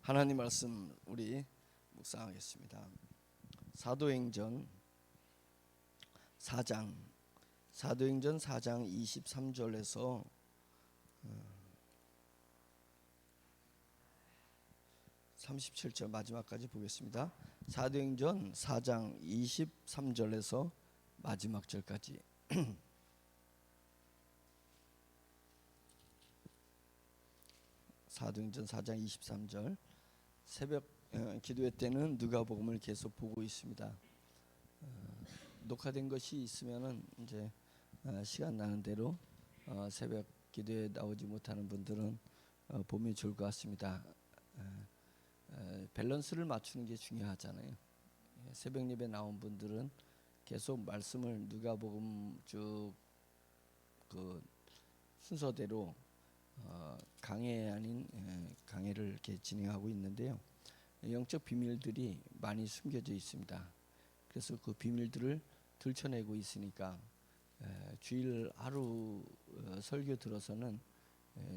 하나님 말씀 우리 묵상하겠습니다. 사도행전 4장 23절에서 37절 마지막까지 보겠습니다. 사도행전 4장 23절에서 마지막 절까지. 사도행전 4장 23절. 새벽 기도회 때는 누가복음을 계속 보고 있습니다. 녹화된 것이 있으면은 이제 시간 나는 대로 새벽 기도에 나오지 못하는 분들은 보면 좋을 것 같습니다. 밸런스를 맞추는 게 중요하잖아요. 새벽 예배 나온 분들은 계속 말씀을 누가복음 쭉 그 순서대로 강해 아닌 강해를 이렇게 진행하고 있는데요. 영적 비밀들이 많이 숨겨져 있습니다. 그래서 그 비밀들을 들춰내고 있으니까 주일 하루 설교 들어서는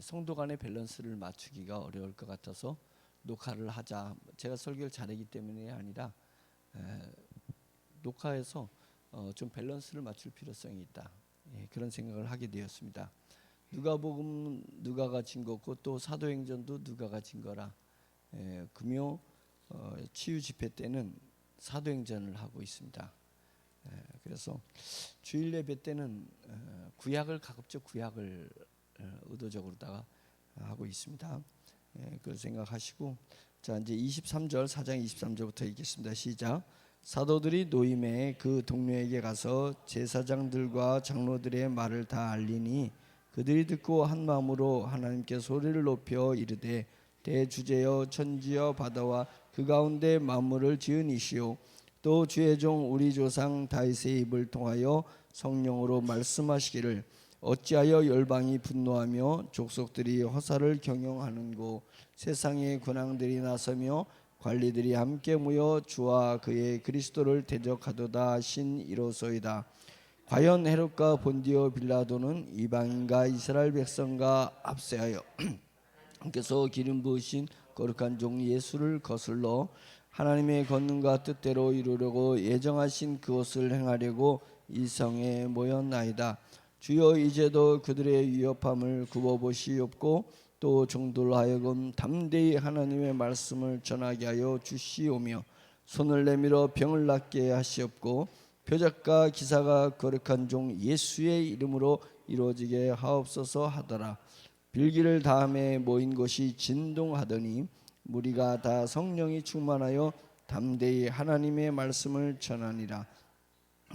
성도 간의 밸런스를 맞추기가 어려울 것 같아서 녹화를 하자. 제가 설교를 잘하기 때문이 아니라 녹화해서 좀 밸런스를 맞출 필요성이 있다. 그런 생각을 하게 되었습니다. 누가복음 누가가 진 거고 또 사도행전도 누가가 진 거라 금요 치유 집회 때는 사도행전을 하고 있습니다. 그래서 주일 예배 때는 구약을 가급적 구약을 의도적으로다가 하고 있습니다. 그걸 생각하시고 자 이제 23절 4장 23절부터 읽겠습니다. 시작. 사도들이 노임에 그 동료에게 가서 제사장들과 장로들의 말을 다 알리니 그들이 듣고 한 마음으로 하나님께 소리를 높여 이르되 대주제여 천지여 바다와 그 가운데 만물을 지은 이시오 또 주의 종 우리 조상 다윗의 입을 통하여 성령으로 말씀하시기를 어찌하여 열방이 분노하며 족속들이 허사를 경영하는고 세상의 군왕들이 나서며 관리들이 함께 모여 주와 그의 그리스도를 대적하도다 하신 이로소이다. 과연 헤롯과 본디오 빌라도는 이방인과 이스라엘 백성과 합세하여 하나님께서 기름 부으신 거룩한 종 예수를 거슬러 하나님의 권능과 뜻대로 이루려고 예정하신 그것을 행하려고 이 성에 모였나이다. 주여 이제도 그들의 위협함을 굽어보시옵고 또 종들로 하여금 담대히 하나님의 말씀을 전하게 하여 주시오며 손을 내밀어 병을 낫게 하시옵고 표적과 기사가 거룩한 종 예수의 이름으로 이루어지게 하옵소서 하더라. 빌기를 다음에 모인 곳이 진동하더니 무리가 다 성령이 충만하여 담대히 하나님의 말씀을 전하니라.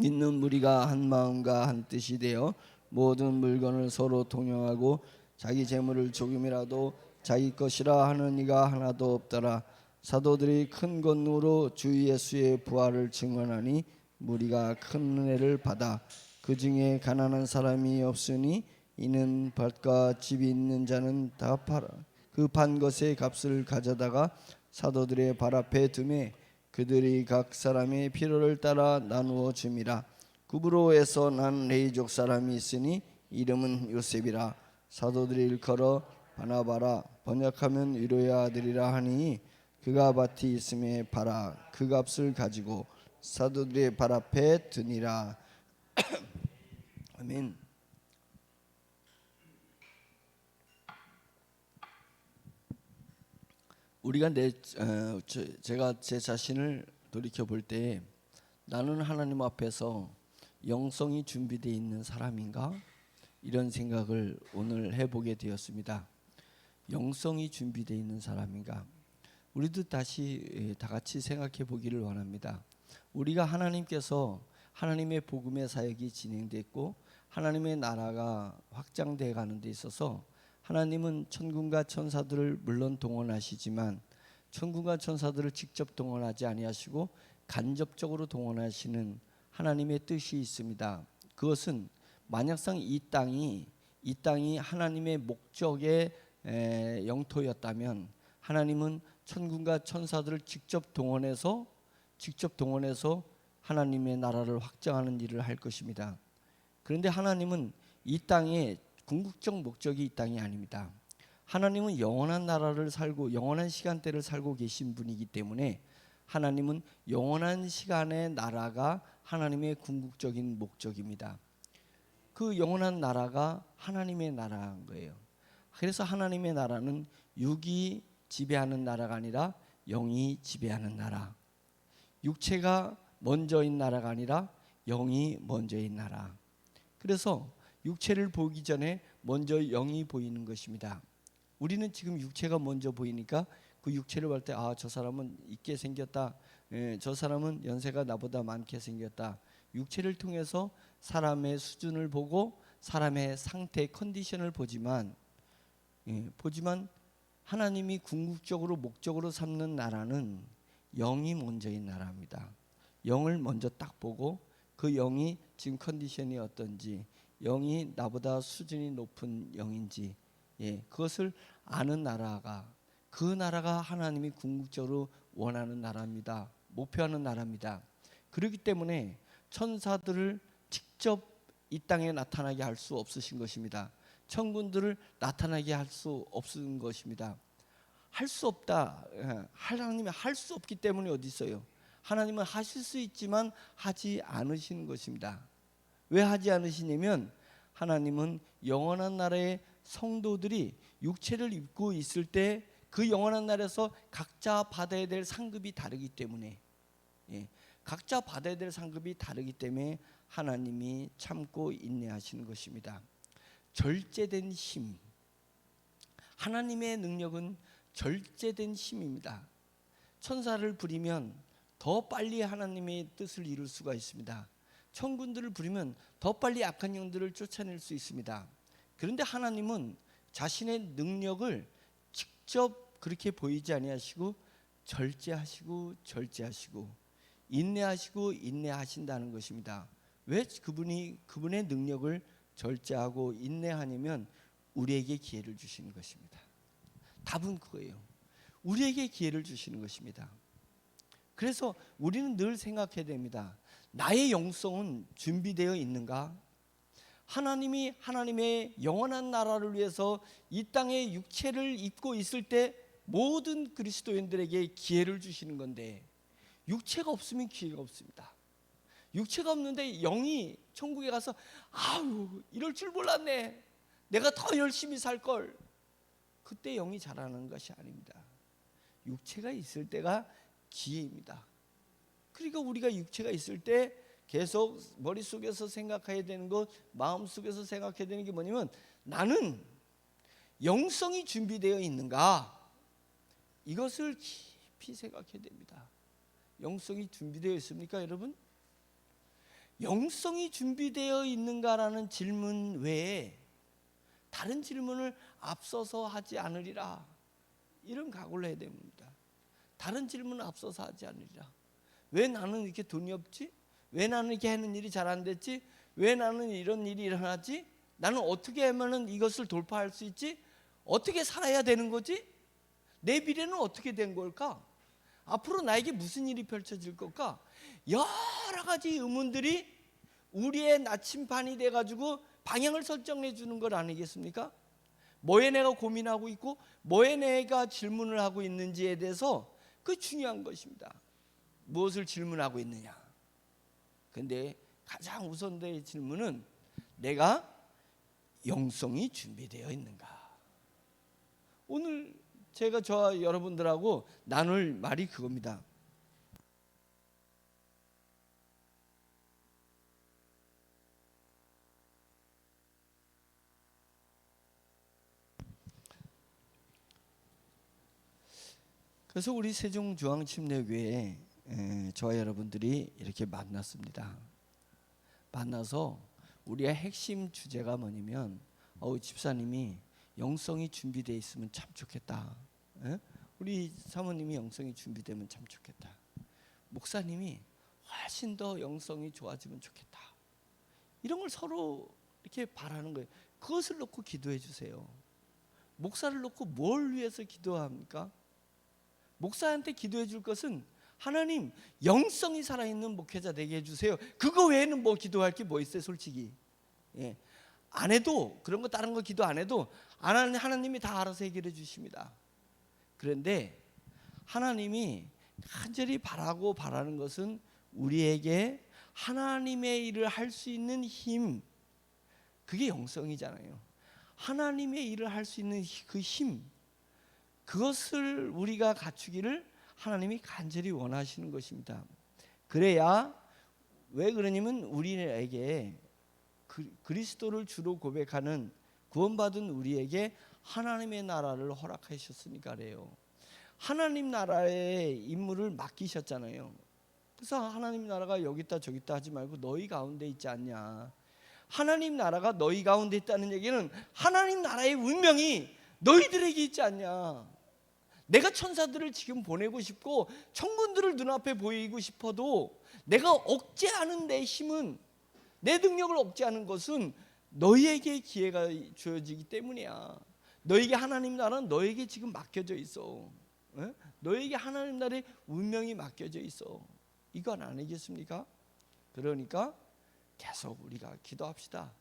있는 무리가 한 마음과 한 뜻이 되어 모든 물건을 서로 동용하고 자기 재물을 조금이라도 자기 것이라 하는 이가 하나도 없더라. 사도들이 큰 권능으로 주 예수의 부활을 증언하니 무리가 큰 은혜를 받아 그 중에 가난한 사람이 없으니 이는 밭과 집이 있는 자는 다 팔아 그 판 것의 값을 가져다가 사도들의 발 앞에 두매 그들이 각 사람의 필요를 따라 나누어 줌이라. 구브로에서 난 레이족 사람이 있으니 이름은 요셉이라. 사도들이 일컬어 바나바라 번역하면 위로의 아들이라 하니 그가 밭이 있음에 팔아 그 값을 가지고 사도들의 발 앞에 두니라. 아멘. 우리가 제가 제 자신을 돌이켜 볼 때 나는 하나님 앞에서 영성이 준비되어 있는 사람인가? 이런 생각을 오늘 해보게 되었습니다. 영성이 준비되어 있는 사람인가? 우리도 다시 다 같이 생각해 보기를 원합니다. 우리가 하나님께서 하나님의 복음의 사역이 진행됐고 하나님의 나라가 확장되어 가는 데 있어서 하나님은 천군과 천사들을 물론 동원하시지만 천군과 천사들을 직접 동원하지 아니하시고 간접적으로 동원하시는 하나님의 뜻이 있습니다. 그것은 만약상 이 땅이 하나님의 목적의 영토였다면 하나님은 천군과 천사들을 직접 동원해서 하나님의 나라를 확장하는 일을 할 것입니다. 그런데 하나님은 이 땅에 궁극적 목적이 이 땅이 아닙니다. 하나님은 영원한 나라를 살고 영원한 시간대를 살고 계신 분이기 때문에 하나님은 영원한 시간의 나라가 하나님의 궁극적인 목적입니다. 그 영원한 나라가 하나님의 나라인 거예요. 그래서 하나님의 나라는 육이 지배하는 나라가 아니라 영이 지배하는 나라, 육체가 먼저인 나라가 아니라 영이 먼저인 나라. 그래서 육체를 보기 전에 먼저 영이 보이는 것입니다. 우리는 지금 육체가 먼저 보이니까 그 육체를 볼 때 저 사람은 있게 생겼다, 저 사람은 연세가 나보다 많게 생겼다. 육체를 통해서 사람의 수준을 보고 사람의 상태, 컨디션을 보지만 하나님이 궁극적으로 목적으로 삼는 나라는 영이 먼저인 나라입니다. 영을 먼저 딱 보고 그 영이 지금 컨디션이 어떤지, 영이 나보다 수준이 높은 영인지, 그것을 아는 나라가, 그 나라가 하나님이 궁극적으로 원하는 나라입니다. 목표하는 나라입니다. 그렇기 때문에 천사들을 직접 이 땅에 나타나게 할 수 없으신 것입니다. 천군들을 나타나게 할 수 없은 것입니다. 할 수 없다. 하나님이 할 수 없기 때문에 어디 있어요? 하나님은 하실 수 있지만 하지 않으시는 것입니다. 왜 하지 않으시냐면 하나님은 영원한 나라의 성도들이 육체를 입고 있을 때 그 영원한 나라에서 각자 받아야 될 상급이 다르기 때문에, 각자 받아야 될 상급이 다르기 때문에 하나님이 참고 인내하시는 것입니다. 절제된 힘, 하나님의 능력은 절제된 힘입니다. 천사를 부리면 더 빨리 하나님의 뜻을 이룰 수가 있습니다. 천군들을 부리면 더 빨리 악한 영들을 쫓아낼 수 있습니다. 그런데 하나님은 자신의 능력을 직접 그렇게 보이지 아니하시고 절제하시고 인내하시고 인내하신다는 것입니다. 왜 그분의 능력을 절제하고 인내하냐면 우리에게 기회를 주시는 것입니다. 답은 그거예요. 우리에게 기회를 주시는 것입니다. 그래서 우리는 늘 생각해야 됩니다. 나의 영성은 준비되어 있는가? 하나님이 하나님의 영원한 나라를 위해서 이 땅에 육체를 입고 있을 때 모든 그리스도인들에게 기회를 주시는 건데, 육체가 없으면 기회가 없습니다. 육체가 없는데 영이 천국에 가서 이럴 줄 몰랐네, 내가 더 열심히 살걸, 그때 영이 자라는 것이 아닙니다. 육체가 있을 때가 기회입니다. 그러니까 우리가 육체가 있을 때 계속 머릿속에서 생각해야 되는 것, 마음속에서 생각해야 되는 게 뭐냐면, 나는 영성이 준비되어 있는가? 이것을 깊이 생각해야 됩니다. 영성이 준비되어 있습니까, 여러분? 영성이 준비되어 있는가라는 질문 외에 다른 질문을 앞서서 하지 않으리라, 이런 각오를 해야 됩니다. 다른 질문을 앞서서 하지 않으리라. 왜 나는 이렇게 돈이 없지? 왜 나는 이렇게 하는 일이 잘 안 됐지? 왜 나는 이런 일이 일어나지? 나는 어떻게 하면 이것을 돌파할 수 있지? 어떻게 살아야 되는 거지? 내 미래는 어떻게 된 걸까? 앞으로 나에게 무슨 일이 펼쳐질 걸까? 여러 가지 의문들이 우리의 나침반이 돼가지고 방향을 설정해 주는 것 아니겠습니까? 뭐에 내가 고민하고 있고 뭐에 내가 질문을 하고 있는지에 대해서, 그 중요한 것입니다. 무엇을 질문하고 있느냐. 근데 가장 우선된 질문은 내가 영성이 준비되어 있는가. 오늘 제가 저와 여러분들하고 나눌 말이 그겁니다. 그래서 우리 세종중앙침례교회에 저와 여러분들이 이렇게 만났습니다. 만나서 우리의 핵심 주제가 뭐냐면, 집사님이 영성이 준비되어 있으면 참 좋겠다. 우리 사모님이 영성이 준비되면 참 좋겠다. 목사님이 훨씬 더 영성이 좋아지면 좋겠다. 이런 걸 서로 이렇게 바라는 거예요. 그것을 놓고 기도해 주세요. 목사를 놓고 뭘 위해서 기도합니까? 목사한테 기도해 줄 것은, 하나님 영성이 살아있는 목회자 되게 해주세요. 그거 외에는 뭐 기도할 게 뭐 있어요, 솔직히. 안 해도, 그런 거 다른 거 기도 안 해도 하나님이 다 알아서 해결해 주십니다. 그런데 하나님이 간절히 바라는 것은 우리에게 하나님의 일을 할 수 있는 힘, 그게 영성이잖아요. 하나님의 일을 할 수 있는 그 힘, 그것을 우리가 갖추기를 하나님이 간절히 원하시는 것입니다. 그래야, 왜 그러냐면 우리에게 그리스도를 주로 고백하는 구원받은 우리에게 하나님의 나라를 허락하셨으니까 그래요. 하나님 나라의 임무를 맡기셨잖아요. 그래서 하나님 나라가 여기 있다 저기 있다 하지 말고 너희 가운데 있지 않냐. 하나님 나라가 너희 가운데 있다는 얘기는 하나님 나라의 운명이 너희들에게 있지 않냐. 내가 천사들을 지금 보내고 싶고 천군들을 눈앞에 보이고 싶어도 내가 억제하는 내 힘은, 내 능력을 억제하는 것은 너희에게 기회가 주어지기 때문이야. 너에게 하나님 나라는 너에게 지금 맡겨져 있어. 너에게 하나님 나라의 운명이 맡겨져 있어. 이건 아니겠습니까? 그러니까 계속 우리가 기도합시다.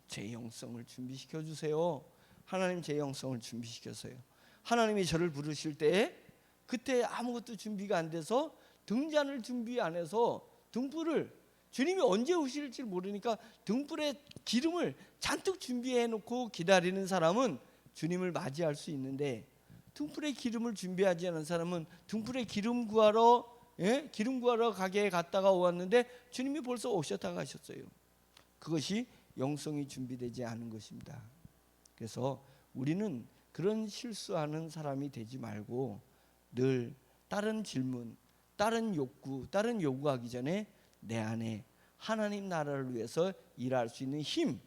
제 영성을 준비시켜 주세요. 하나님 제 영성을 준비시켜서요. 하나님이 저를 부르실 때 그때 아무것도 준비가 안 돼서 등잔을 준비 안 해서 등불을, 주님이 언제 오실지 모르니까 등불에 기름을 잔뜩 준비해 놓고 기다리는 사람은 주님을 맞이할 수 있는데, 등불에 기름을 준비하지 않은 사람은 등불에 기름 구하러 가게에 갔다가 왔는데 주님이 벌써 오셨다 가셨어요. 그것이 영성이 준비되지 않은 것입니다. 그래서 우리는 그런 실수하는 사람이 되지 말고 늘 다른 질문, 다른 욕구, 다른 요구하기 전에 내 안에 하나님 나라를 위해서 일할 수 있는 힘,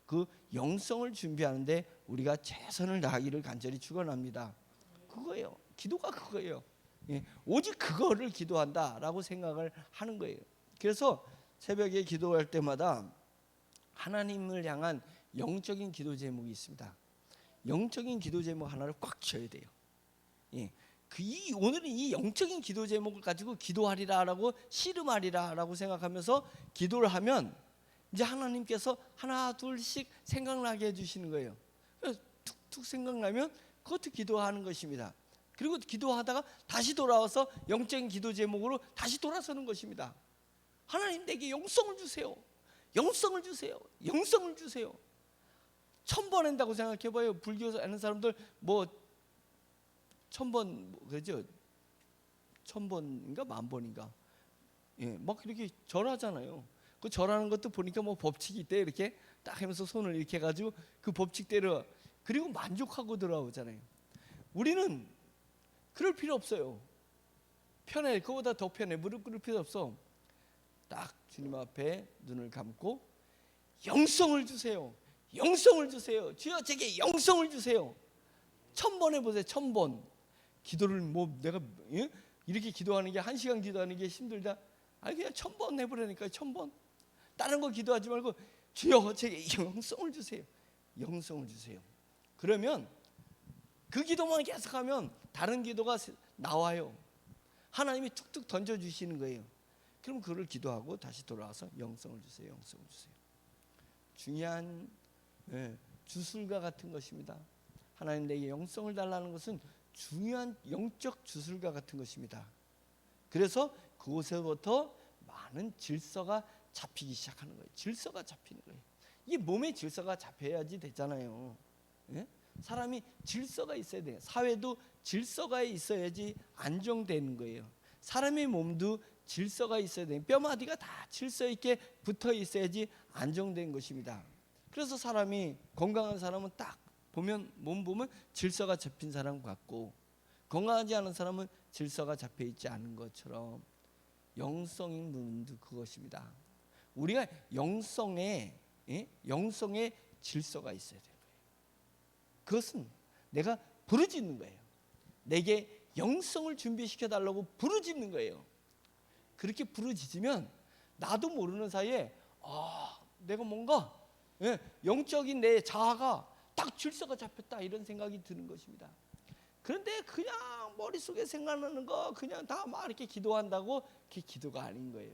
그 영성을 준비하는데 우리가 최선을 다하기를 간절히 축원합니다. 그거예요. 기도가 그거예요. 오직 그거를 기도한다라고 생각을 하는 거예요. 그래서 새벽에 기도할 때마다 하나님을 향한 영적인 기도 제목이 있습니다. 영적인 기도 제목 하나를 꽉 쥐어야 돼요. 오늘은 이 영적인 기도 제목을 가지고 기도하리라라고, 씨름하리라라고 생각하면서 기도를 하면 이제 하나님께서 하나 둘씩 생각나게 해주시는 거예요. 툭툭 생각나면 그것도 기도하는 것입니다. 그리고 기도하다가 다시 돌아와서 영적인 기도 제목으로 다시 돌아서는 것입니다. 하나님 내게 영성을 주세요. 영성을 주세요. 영성을 주세요. 1000번 한다고 생각해봐요. 불교 하는 사람들 뭐 1000번 그죠? 1000번인가 10,000번인가? 막 이렇게 절하잖아요. 그 절하는 것도 보니까 뭐 법칙이 있대. 이렇게 딱 하면서 손을 이렇게 해가지고 그 법칙대로, 그리고 만족하고 돌아오잖아요. 우리는 그럴 필요 없어요. 편해. 그거보다 더 편해. 무릎 꿇을 필요 없어. 딱 주님 앞에 눈을 감고 영성을 주세요. 영성을 주세요. 주여 제게 영성을 주세요. 1000번 해보세요. 1000번. 기도를 뭐 내가 이렇게 기도하는 게 1시간 기도하는 게 힘들다. 아니 그냥 1000번 해보라니까요. 1000번. 다른 거 기도하지 말고 주여 제게 영성을 주세요. 영성을 주세요. 그러면 그 기도만 계속하면 다른 기도가 나와요. 하나님이 툭툭 던져주시는 거예요. 그럼 그걸 기도하고 다시 돌아와서 영성을 주세요. 영성을 주세요. 중요한 주술과 같은 것입니다. 하나님 내게 영성을 달라는 것은 중요한 영적 주술과 같은 것입니다. 그래서 그곳에부터 많은 질서가 잡히기 시작하는 거예요. 질서가 잡히는 거예요. 이게 몸에 질서가 잡혀야지 되잖아요. 사람이 질서가 있어야 돼요. 사회도 질서가 있어야지 안정되는 거예요. 사람의 몸도 질서가 있어야 돼요. 뼈마디가 다 질서 있게 붙어 있어야지 안정된 것입니다. 그래서 사람이, 건강한 사람은 딱 보면, 몸 보면 질서가 잡힌 사람 같고, 건강하지 않은 사람은 질서가 잡혀 있지 않은 것처럼 영성인 분도 그것입니다. 우리가 영성에 질서가 있어야 돼요. 그것은 내가 부르짖는 거예요. 내게 영성을 준비시켜 달라고 부르짖는 거예요. 그렇게 부르짖으면 나도 모르는 사이에 내가 뭔가 영적인 내 자아가 딱 질서가 잡혔다 이런 생각이 드는 것입니다. 그런데 그냥 머릿속에 생각나는 거 그냥 다 막 이렇게 기도한다고 그게 기도가 아닌 거예요.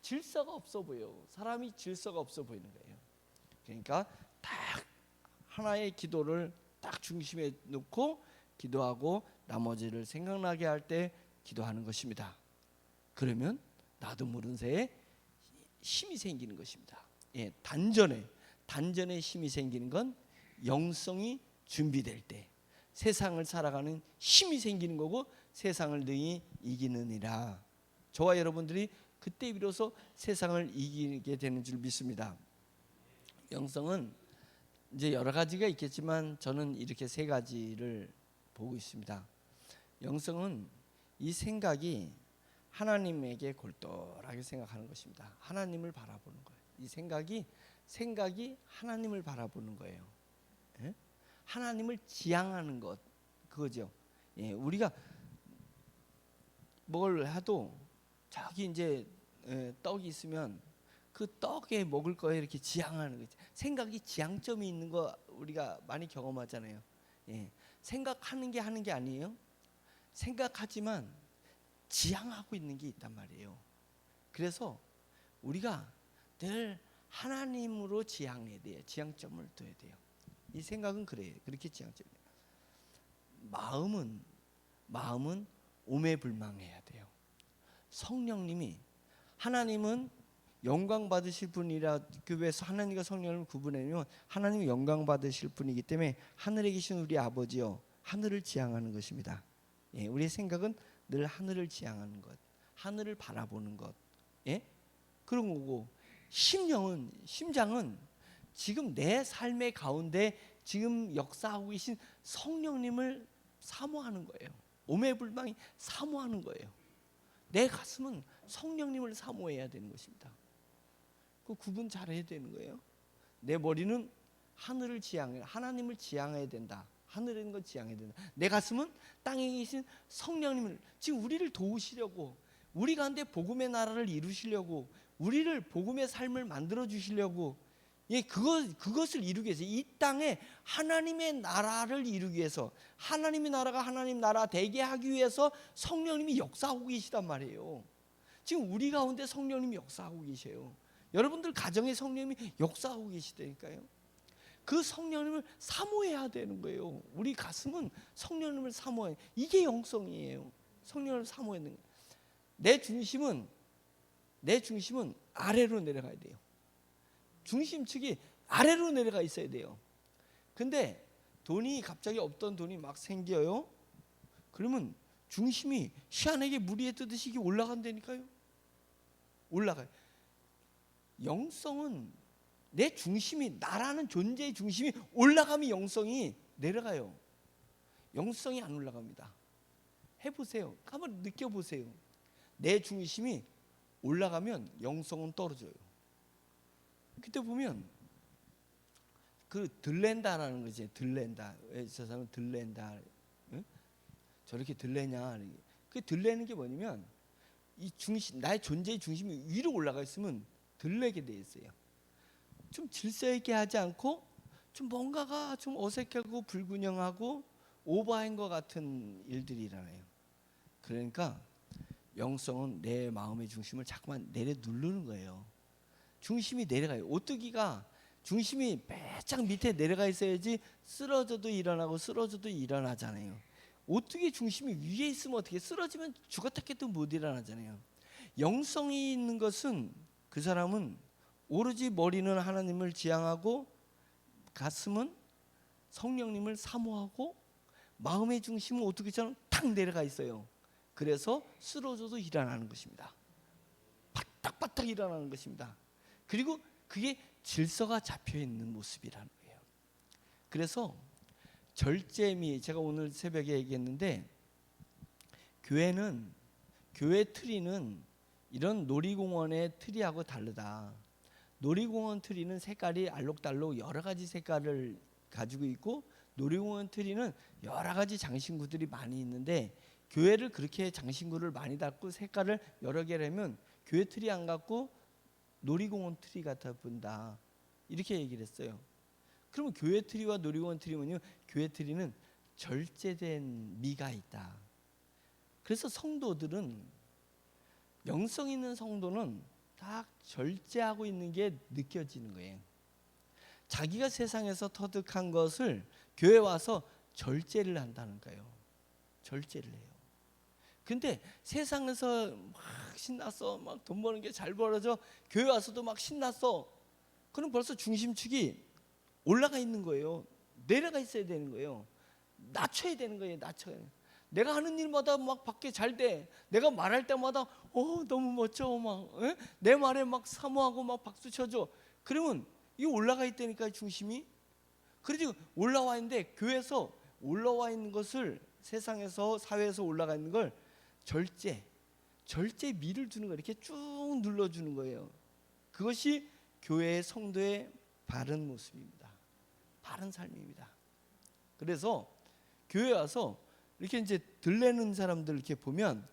질서가 없어 보여. 사람이 질서가 없어 보이는 거예요. 그러니까 딱 하나의 기도를 딱 중심에 놓고 기도하고 나머지를 생각나게 할 때 기도하는 것입니다. 그러면 나도 모르는 새에 힘이 생기는 것입니다. 예, 단전에 힘이 생기는 건 영성이 준비될 때 세상을 살아가는 힘이 생기는 거고 세상을 능히 이기느니라. 저와 여러분들이 그때 비로소 세상을 이기게 되는 줄 믿습니다. 영성은 이제 여러 가지가 있겠지만 저는 이렇게 세 가지를 보고 있습니다. 영성은 이 생각이 하나님에게 골똘하게 생각하는 것입니다. 하나님을 바라보는 거예요. 이 생각이 하나님을 바라보는 거예요. 예? 하나님을 지향하는 것, 그거죠. 예, 우리가 뭘 해도 저기 이제 떡이 있으면 그 떡에 먹을 거에 이렇게 지향하는 거죠. 생각이 지향점이 있는 거 우리가 많이 경험하잖아요. 예, 생각하는 게 하는 게 아니에요. 생각하지만 지향하고 있는 게 있단 말이에요. 그래서 우리가 늘 하나님으로 지향해야 돼요. 지향점을 둬야 돼요. 이 생각은 그래요. 그렇게 지향점이에요. 마음은 오매불망해야 돼요. 성령님이 하나님은 영광 받으실 분이라 교회에서 하나님과 성령을 구분하면 하나님이 영광 받으실 분이기 때문에 하늘에 계신 우리 아버지요 하늘을 지향하는 것입니다. 예, 우리의 생각은 늘 하늘을 지향하는 것, 하늘을 바라보는 것, 예? 그런 거고 심장은 지금 내 삶의 가운데 지금 역사하고 계신 성령님을 사모하는 거예요. 오매불망이 사모하는 거예요. 내 가슴은 성령님을 사모해야 되는 것입니다. 그 구분 잘해야 되는 거예요. 내 머리는 하늘을 지향해, 하나님을 지향해야 된다. 하늘에 있는 걸 지향해야 된다. 내 가슴은 땅에 계신 성령님을 지금 우리를 도우시려고 우리 가운데 복음의 나라를 이루시려고 우리를 복음의 삶을 만들어 주시려고 예, 그것을 이루기 위해서 이 땅에 하나님의 나라를 이루기 위해서 하나님의 나라가 하나님 나라 되게 하기 위해서 성령님이 역사하고 계시단 말이에요. 지금 우리 가운데 성령님이 역사하고 계셔요. 여러분들 가정에 성령님이 역사하고 계시다니까요. 그 성령님을 사모해야 되는 거예요. 우리 가슴은 성령님을 사모해. 이게 영성이에요. 성령을 사모해야 되는 거예요. 내 중심은 아래로 내려가야 돼요. 중심축이 아래로 내려가 있어야 돼요. 근데 돈이 갑자기 없던 돈이 막 생겨요. 그러면 중심이 희한하게 무리에 뜨듯이 올라간다니까요. 올라가요. 영성은 내 중심이 나라는 존재의 중심이 올라가면 영성이 내려가요. 영성이 안 올라갑니다. 해보세요. 한번 느껴보세요. 내 중심이 올라가면 영성은 떨어져요. 그때 보면 그 들랜다라는 거지. 들랜다. 왜 저 사람은 들랜다? 응? 저렇게 들레냐? 그 들레는 게 뭐냐면 이 중심, 나의 존재의 중심이 위로 올라가 있으면 들레게 돼 있어요. 좀 질서 있게 하지 않고 좀 뭔가가 좀 어색하고 불균형하고 오버한 것 같은 일들이 일어나요. 그러니까 영성은 내 마음의 중심을 자꾸만 내려 누르는 거예요. 중심이 내려가요. 오뚜기가 중심이 빼짝 밑에 내려가 있어야지 쓰러져도 일어나고 쓰러져도 일어나잖아요. 오뚜기 중심이 위에 있으면 어떻게 쓰러지면 죽었다 깨도 못 일어나잖아요. 영성이 있는 것은 그 사람은 오로지 머리는 하나님을 지향하고 가슴은 성령님을 사모하고 마음의 중심은 오뚜기처럼 탁 내려가 있어요. 그래서 쓰러져도 일어나는 것입니다. 바닥바닥 일어나는 것입니다. 그리고 그게 질서가 잡혀 있는 모습이라는 거예요. 그래서 절제미, 제가 오늘 새벽에 얘기했는데 교회 트리는 이런 놀이공원의 트리하고 다르다. 놀이공원 트리는 색깔이 알록달록 여러 가지 색깔을 가지고 있고 놀이공원 트리는 여러 가지 장신구들이 많이 있는데 교회를 그렇게 장신구를 많이 달고 색깔을 여러 개를 하면 교회 트리 안 갖고 놀이공원 트리 같아 본다. 이렇게 얘기를 했어요. 그러면 교회 트리와 놀이공원 트리는요. 교회 트리는 절제된 미가 있다. 그래서 성도들은 영성 있는 성도는 딱 절제하고 있는 게 느껴지는 거예요. 자기가 세상에서 터득한 것을 교회 와서 절제를 한다는 거예요. 절제를 해요. 근데 세상에서 막 신났어, 막 돈 버는 게 잘 벌어져, 교회 와서도 막 신났어. 그럼 벌써 중심축이 올라가 있는 거예요. 내려가 있어야 되는 거예요. 낮춰야 되는 거예요. 낮춰야. 내가 하는 일마다 막 밖에 잘 돼. 내가 말할 때마다 너무 멋져, 막 내 말에 막 사모하고 막 박수 쳐줘. 그러면 이거 올라가 있다니까 중심이. 그래서 올라와 있는데 교회에서 올라와 있는 것을 세상에서 사회에서 올라가 있는 걸 절제 미를 주는 거 이렇게 쭉 눌러주는 거예요. 그것이 교회의 성도의 바른 모습입니다. 바른 삶입니다. 그래서 교회 와서 이렇게 이제 들레는 사람들 이렇게 보면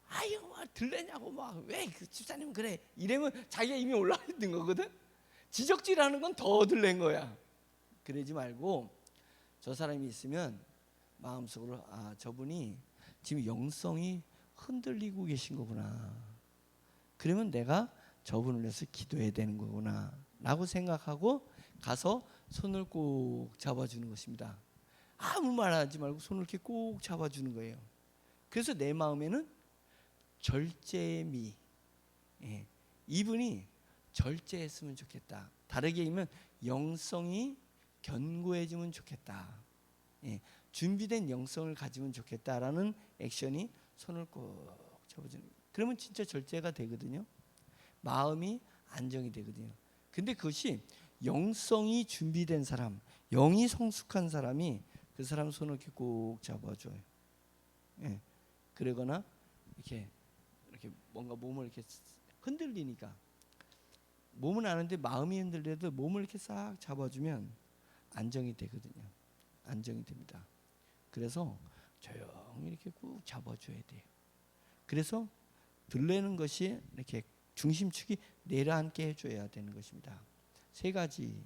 아유 막 들레냐고 막 왜 그 집사님 그래 이러면 자기가 이미 올라와 있는 거거든. 지적질하는 건 더 들레인 거야. 그러지 말고 저 사람이 있으면 마음속으로 저분이 지금 영성이 흔들리고 계신 거구나. 그러면 내가 저분을 위해서 기도해야 되는 거구나 라고 생각하고 가서 손을 꼭 잡아주는 것입니다. 아무 말 하지 말고 손을 이렇게 꼭 잡아주는 거예요. 그래서 내 마음에는 절제의 미, 이분이 절제했으면 좋겠다. 다르게 얘기하면 영성이 견고해지면 좋겠다. 준비된 영성을 가지면 좋겠다라는 액션이 손을 꼭 잡아주는 거예요. 그러면 진짜 절제가 되거든요. 마음이 안정이 되거든요. 근데 그것이 영성이 준비된 사람, 영이 성숙한 사람이 그 사람 손을 이렇게 꼭 잡아줘요. 그러거나 이렇게 뭔가 몸을 이렇게 흔들리니까 몸은 아는데 마음이 흔들려도 몸을 이렇게 싹 잡아주면 안정이 되거든요. 안정이 됩니다. 그래서 조용히 이렇게 꾹 잡아줘야 돼요. 그래서 들레는 것이 이렇게 중심축이 내려앉게 해줘야 되는 것입니다. 세 가지.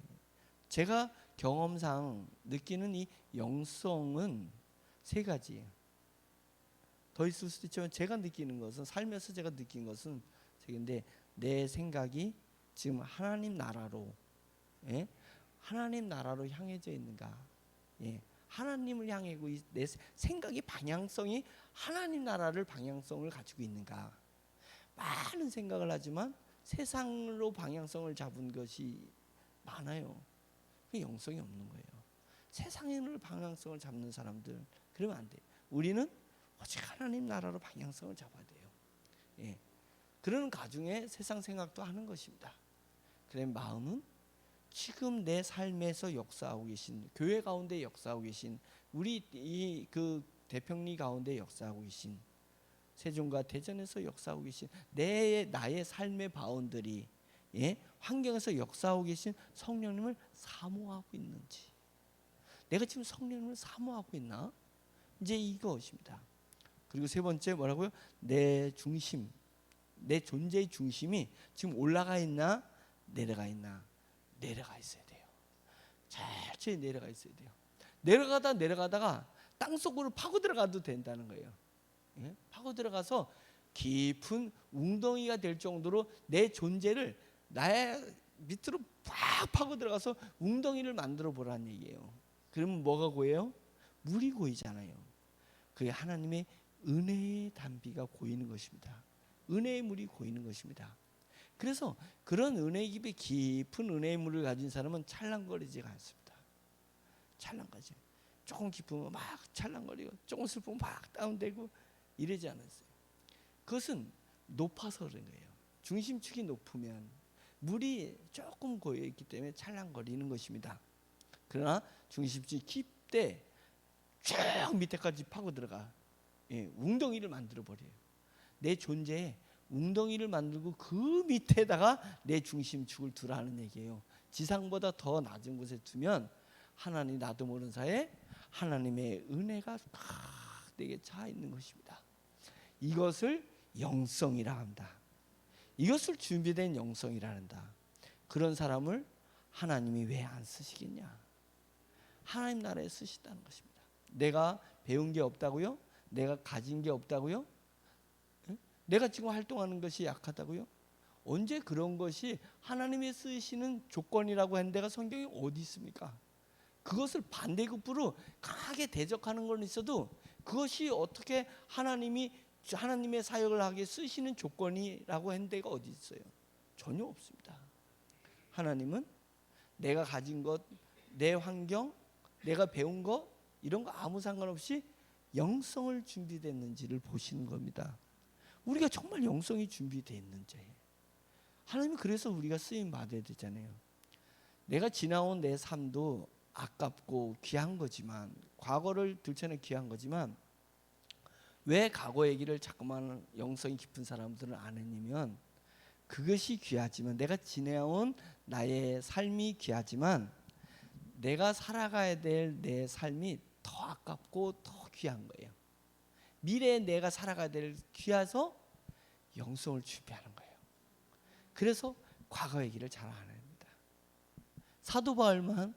제가 경험상 느끼는 이 영성은 세 가지예요. 더 있을 수도 있지만 제가 느끼는 것은 삶에서 제가 느낀 것은 세 개인데 내 생각이 지금 하나님 나라로 하나님 나라로 향해져 있는가? 하나님을 향하고 내 생각이 방향성이 하나님 나라를 방향성을 가지고 있는가? 많은 생각을 하지만 세상으로 방향성을 잡은 것이 많아요. 그 영성이 없는 거예요. 세상으로 방향성을 잡는 사람들 그러면 안 돼. 우리는 오직 하나님 나라로 방향성을 잡아야 돼요. 그런 가중에 세상 생각도 하는 것입니다. 그래 마음은 지금 내 삶에서 역사하고 계신 교회 가운데 역사하고 계신 우리 이 그 대평리 가운데 역사하고 계신 세종과 대전에서 역사하고 계신 나의 삶의 바운더리 환경에서 역사하고 계신 성령님을 사모하고 있는지 내가 지금 성령님을 사모하고 있나? 이제 이것입니다. 그리고 세 번째 뭐라고요? 내 중심 내 존재의 중심이 지금 올라가 있나 내려가 있나? 내려가 있어야 돼요. 천천히 내려가 있어야 돼요. 내려가다가 땅속으로 파고 들어가도 된다는 거예요. 파고 들어가서 깊은 웅덩이가 될 정도로 내 존재를 나의 밑으로 팍 파고 들어가서 웅덩이를 만들어 보라는 얘기예요. 그러면 뭐가 고여요? 물이 고이잖아요. 그게 하나님의 은혜의 단비가 고이는 것입니다. 은혜의 물이 고이는 것입니다. 그래서 그런 은혜 깊은 은혜의 물을 가진 사람은 찰랑거리지가 않습니다. 찰랑거리지. 조금 기쁘면 막 찰랑거리고 조금 슬프면 막 다운되고 이러지 않았어요. 그것은 높아서 그런 거예요. 중심축이 높으면 물이 조금 고여있기 때문에 찰랑거리는 것입니다. 그러나 중심축이 깊대 쭉 밑에까지 파고 들어가 웅덩이를 만들어 버려요. 내 존재에 웅덩이를 만들고 그 밑에다가 내 중심축을 두라는 얘기예요. 지상보다 더 낮은 곳에 두면 하나님 나도 모르는 사이에 하나님의 은혜가 팍 내게 차 있는 것입니다. 이것을 영성이라 한다. 이것을 준비된 영성이라 한다. 그런 사람을 하나님이 왜 안 쓰시겠냐? 하나님 나라에 쓰시다는 것입니다. 내가 배운 게 없다고요? 내가 가진 게 없다고요? 내가 지금 활동하는 것이 약하다고요? 언제 그런 것이 하나님의 쓰시는 조건이라고 하는 데가 성경에 어디 있습니까? 그것을 반대급부로 강하게 대적하는 건 있어도 그것이 어떻게 하나님의 사역을 하게 쓰시는 조건이라고 하는 데가 어디 있어요? 전혀 없습니다. 하나님은 내가 가진 것, 내 환경, 내가 배운 것 이런 거 아무 상관없이 영성을 준비됐는지를 보시는 겁니다. 우리가 정말 영성이 준비되어 있는지. 하나님이 그래서 우리가 쓰임 받아야 되잖아요. 내가 지나온 내 삶도 아깝고 귀한 거지만, 과거를 들춰내 귀한 거지만, 왜 과거 얘기를 자꾸만 영성이 깊은 사람들은 안 했냐면, 그것이 귀하지만, 내가 지내온 나의 삶이 귀하지만 내가 살아가야 될 내 삶이 더 아깝고 더 귀한 거예요. 미래에 내가 살아가야 될 귀해서 영성을 준비하는 거예요. 그래서 과거 얘기를 잘 안 합니다. 사도 바울만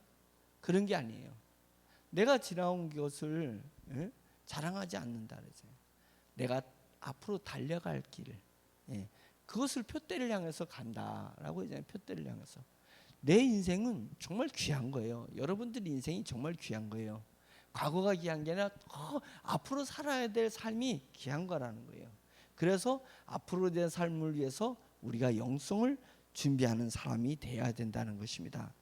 그런 게 아니에요. 내가 지나온 것을 자랑하지 않는다 그랬어요. 내가 앞으로 달려갈 길, 그것을 표대를 향해서 간다라고 하잖아요. 표대를 향해서. 내 인생은 정말 귀한 거예요. 여러분들 인생이 정말 귀한 거예요. 과거가 귀한 게 아니라 앞으로 살아야 될 삶이 귀한 거라는 거예요. 그래서 앞으로 된 삶을 위해서 우리가 영성을 준비하는 사람이 되어야 된다는 것입니다.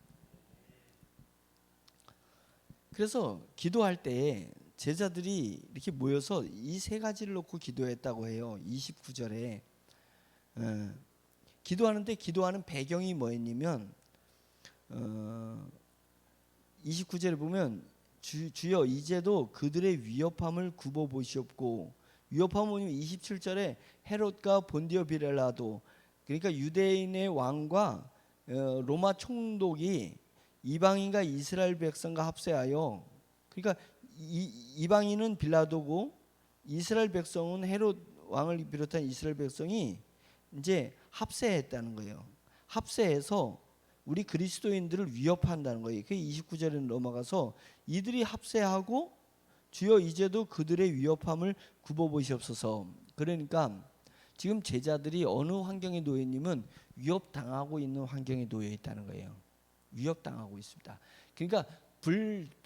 그래서 기도할 때 제자들이 이렇게 모여서 이 세 가지를 놓고 기도했다고 해요. 29절에 기도하는데 기도하는 배경이 뭐였냐면 29절에 보면 주여 이제도 그들의 위협함을 굽어 보시옵고, 위협함은 27절에 헤롯과 본디오 비렐라도, 그러니까 유대인의 왕과 로마 총독이 이방인과 이스라엘 백성과 합세하여, 그러니까 이방인은 빌라도고 이스라엘 백성은 헤롯 왕을 비롯한 이스라엘 백성이 이제 합세했다는 거예요. 합세해서 우리 그리스도인들을 위협한다는 거예요. 그 29절에 넘어가서 이들이 합세하고 주여 이제도 그들의 위협함을 굽어보시옵소서. 그러니까 지금 제자들이 어느 환경에 놓여 있냐면 위협당하고 있는 환경에 놓여 있다는 거예요. 위협당하고 있습니다. 그러니까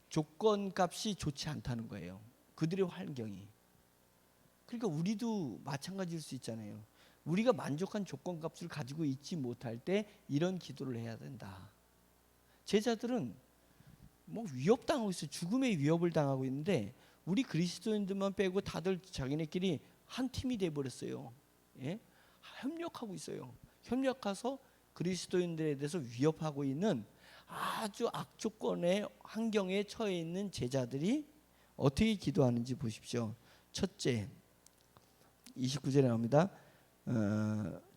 조건값이 좋지 않다는 거예요. 그들의 환경이. 그러니까 우리도 마찬가지일 수 있잖아요. 우리가 만족한 조건값을 가지고 있지 못할 때 이런 기도를 해야 된다. 제자들은 뭐 위협당하고 있어요. 죽음의 위협을 당하고 있는데 우리 그리스도인들만 빼고 다들 자기네끼리 한 팀이 돼버렸어요. 협력하고 있어요. 협력해서 그리스도인들에 대해서 위협하고 있는 아주 악조건의 환경에 처해 있는 제자들이 어떻게 기도하는지 보십시오. 첫째, 29절에 나옵니다.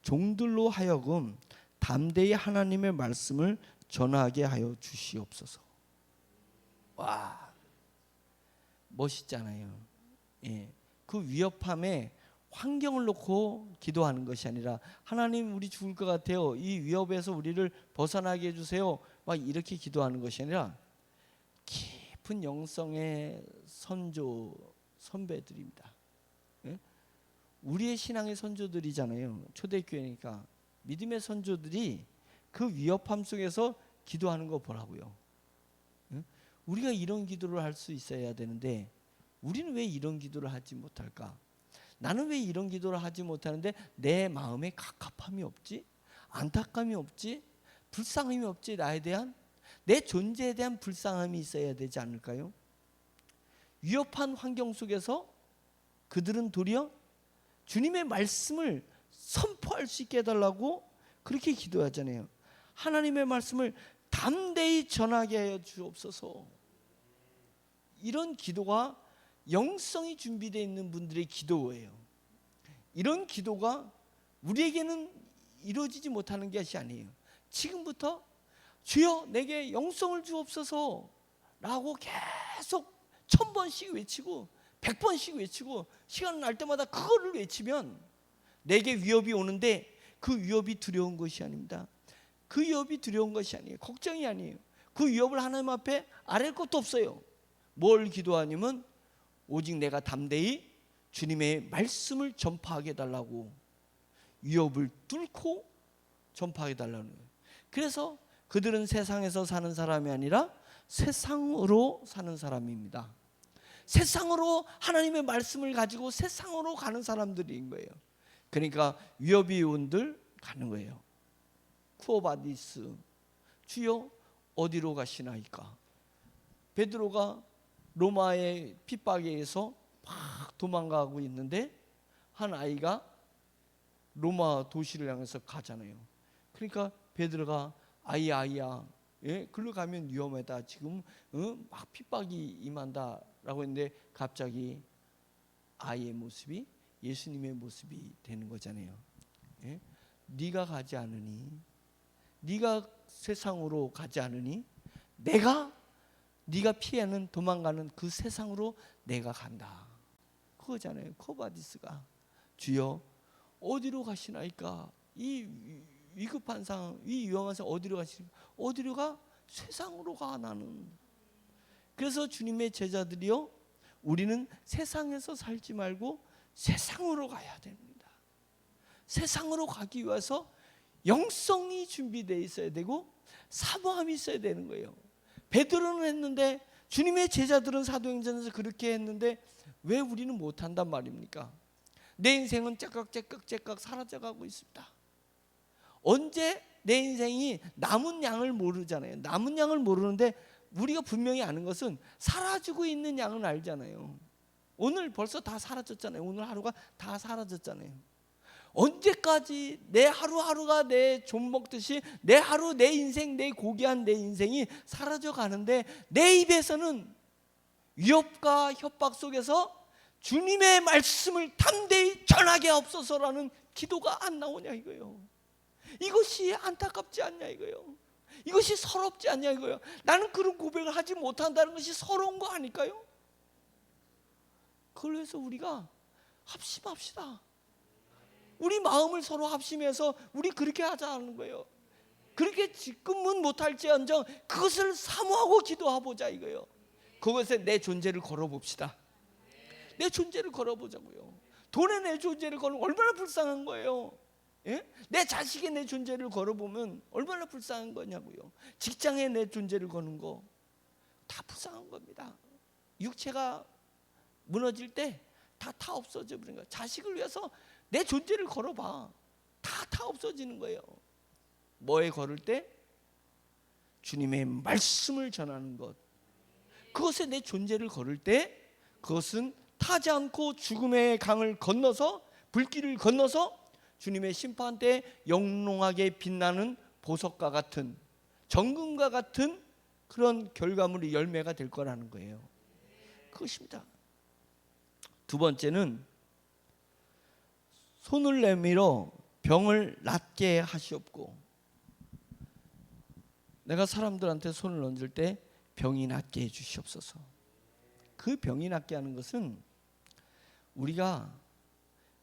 종들로 하여금 담대히 하나님의 말씀을 전하게 하여 주시옵소서. 와, 멋있잖아요. 그 위협함에 환경을 놓고 기도하는 것이 아니라 하나님 우리 죽을 것 같아요. 이 위협에서 우리를 벗어나게 해주세요. 막 이렇게 기도하는 것이 아니라 깊은 영성의 선배들입니다. 우리의 신앙의 선조들이잖아요. 초대교회니까 믿음의 선조들이 그 위협함 속에서 기도하는 거 보라고요. 우리가 이런 기도를 할 수 있어야 되는데 우리는 왜 이런 기도를 하지 못할까? 나는 왜 이런 기도를 하지 못하는데 내 마음에 갑갑함이 없지? 안타까움이 없지? 불쌍함이 없지? 나에 대한 내 존재에 대한 불쌍함이 있어야 되지 않을까요? 위협한 환경 속에서 그들은 도리어 주님의 말씀을 선포할 수 있게 해달라고 그렇게 기도하잖아요. 하나님의 말씀을 담대히 전하게 하여 주옵소서. 이런 기도가 영성이 준비되어 있는 분들의 기도예요. 이런 기도가 우리에게는 이루어지지 못하는 것이 아니에요. 지금부터 주여 내게 영성을 주옵소서 라고 계속 1000번씩 외치고 100번씩 외치고 시간 날 때마다 그거를 외치면 내게 위협이 오는데 그 위협이 두려운 것이 아닙니다. 그 위협이 두려운 것이 아니에요. 걱정이 아니에요. 그 위협을 하나님 앞에 아랠 것도 없어요. 뭘 기도하냐면 오직 내가 담대히 주님의 말씀을 전파하게 해달라고 위협을 뚫고 전파해 달라는 거예요. 그래서 그들은 세상에서 사는 사람이 아니라 세상으로 사는 사람입니다. 세상으로 하나님의 말씀을 가지고 세상으로 가는 사람들인 거예요. 그러니까 위협이 온들 가는 거예요. 쿠오바디스, 주여 어디로 가시나이까? 베드로가 로마의 핍박에 의해서 막 도망가고 있는데 한 아이가 로마 도시를 향해서 가잖아요. 그러니까 베드로가 아이야, 예? 글로 가면 위험하다. 지금 막 핍박이 임한다라고 했는데 갑자기 아이의 모습이 예수님의 모습이 되는 거잖아요. 예? 네가 가지 않으니, 네가 세상으로 가지 않으니 네가 피하는 도망가는 그 세상으로 내가 간다. 그거잖아요. 코바디스가 주여 어디로 가시나이까? 이 위급한 상황, 이 위험한 상황 어디로 가시나이까? 어디로 가? 세상으로 가 나는. 그래서 주님의 제자들이요, 우리는 세상에서 살지 말고 세상으로 가야 됩니다. 세상으로 가기 위해서 영성이 준비되어 있어야 되고 사모함이 있어야 되는 거예요. 베드로는 했는데 주님의 제자들은 사도행전에서 그렇게 했는데 왜 우리는 못한단 말입니까? 내 인생은 째깍 사라져가고 있습니다. 언제 내 인생이 남은 양을 모르잖아요. 남은 양을 모르는데 우리가 분명히 아는 것은 사라지고 있는 양은 알잖아요. 오늘 벌써 다 사라졌잖아요. 오늘 하루가 다 사라졌잖아요. 언제까지 내 하루하루가 내 좀 먹듯이 내 하루, 내 인생, 내 고귀한 내 인생이 사라져 가는데 내 입에서는 위협과 협박 속에서 주님의 말씀을 담대히 전하게 없어서라는 기도가 안 나오냐 이거예요. 이것이 안타깝지 않냐 이거예요. 이것이 서럽지 않냐 이거예요. 나는 그런 고백을 하지 못한다는 것이 서러운 거 아닐까요? 그래서 우리가 합심합시다. 우리 마음을 서로 합심해서 우리 그렇게 하자는 거예요. 그렇게 지금은 못할지언정 그것을 사모하고 기도해보자 이거예요. 그것에 내 존재를 걸어봅시다. 내 존재를 걸어보자고요. 돈에 내 존재를 걸으면 얼마나 불쌍한 거예요. 예? 내 자식의 내 존재를 걸어보면 얼마나 불쌍한 거냐고요. 직장에 내 존재를 거는 거 다 불쌍한 겁니다. 육체가 무너질 때 다 없어져 버리는 거예요. 자식을 위해서 내 존재를 걸어봐. 다 없어지는 거예요. 뭐에 걸을 때? 주님의 말씀을 전하는 것. 그것에 내 존재를 걸을 때 그것은 타지 않고 죽음의 강을 건너서 불길을 건너서 주님의 심판 때 영롱하게 빛나는 보석과 같은 정금과 같은 그런 결과물이 열매가 될 거라는 거예요. 그것입니다. 두 번째는 손을 내밀어 병을 낫게 하시옵고. 내가 사람들한테 손을 얹을 때 병이 낫게 해주시옵소서. 그 병이 낫게 하는 것은 우리가